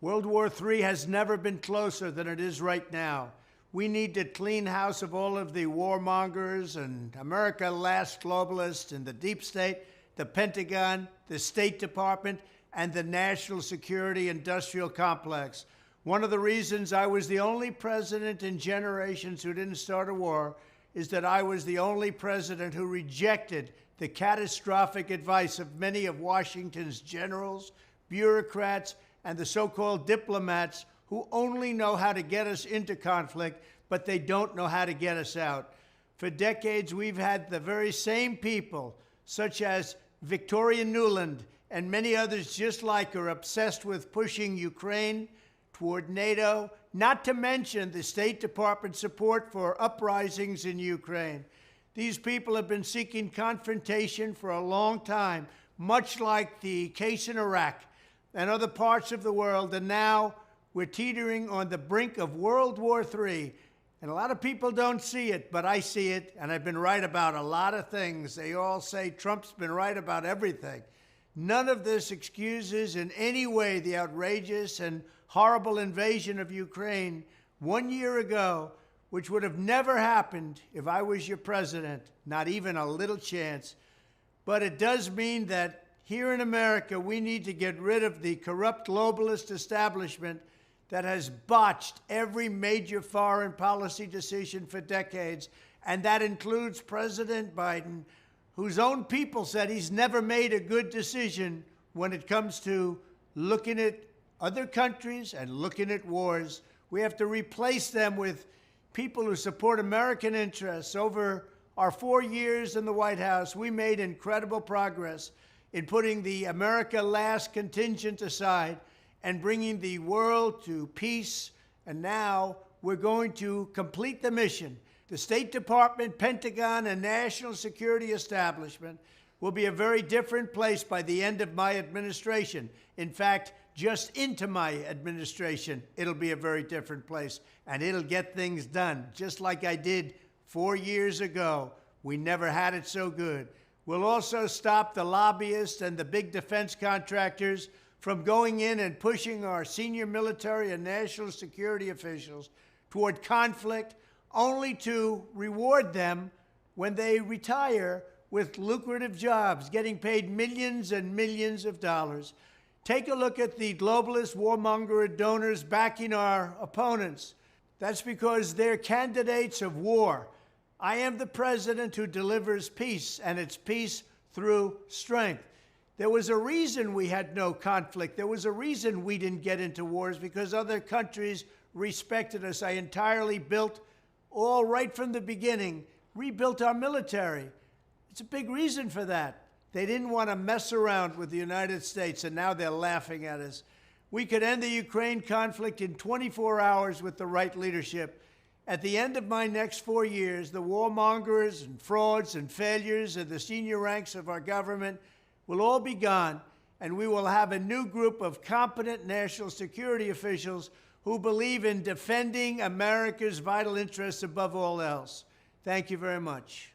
World War III has never been closer than it is right now. We need to clean house of all of the warmongers and America last globalists in the deep state, the Pentagon, the State Department, and the national security industrial complex. One of the reasons I was the only president in generations who didn't start a war is that I was the only president who rejected the catastrophic advice of many of Washington's generals, bureaucrats, and the so-called diplomats who only know how to get us into conflict, but they don't know how to get us out. For decades, we've had the very same people, such as Victoria Nuland and many others just like her, obsessed with pushing Ukraine toward NATO, not to mention the State Department support for uprisings in Ukraine. These people have been seeking confrontation for a long time, much like the case in Iraq and other parts of the world, and now we're teetering on the brink of World War III. And a lot of people don't see it, but I see it, and I've been right about a lot of things. They all say Trump's been right about everything. None of this excuses in any way the outrageous and horrible invasion of Ukraine 1 year ago, which would have never happened if I was your president, not even a little chance. But it does mean that here in America, we need to get rid of the corrupt globalist establishment that has botched every major foreign policy decision for decades, and that includes President Biden, whose own people said he's never made a good decision when it comes to looking at other countries and looking at wars. We have to replace them with people who support American interests. Over our 4 years in the White House, we made incredible progress in putting the America Last contingent aside and bringing the world to peace. And now we're going to complete the mission. The State Department, Pentagon, and national security establishment will be a very different place by the end of my administration. In fact, just into my administration, it'll be a very different place, and it'll get things done, just like I did 4 years ago. We never had it so good. We'll also stop the lobbyists and the big defense contractors from going in and pushing our senior military and national security officials toward conflict, only to reward them when they retire with lucrative jobs, getting paid millions and millions of dollars. Take a look at the globalist warmonger donors backing our opponents. That's because they're candidates of war. I am the president who delivers peace, and it's peace through strength. There was a reason we had no conflict. There was a reason we didn't get into wars, because other countries respected us. I entirely built, all right from the beginning, rebuilt our military. It's a big reason for that. They didn't want to mess around with the United States, and now they're laughing at us. We could end the Ukraine conflict in 24 hours with the right leadership. At the end of my next 4 years, the warmongers and frauds and failures of the senior ranks of our government will all be gone, and we will have a new group of competent national security officials who believe in defending America's vital interests above all else. Thank you very much.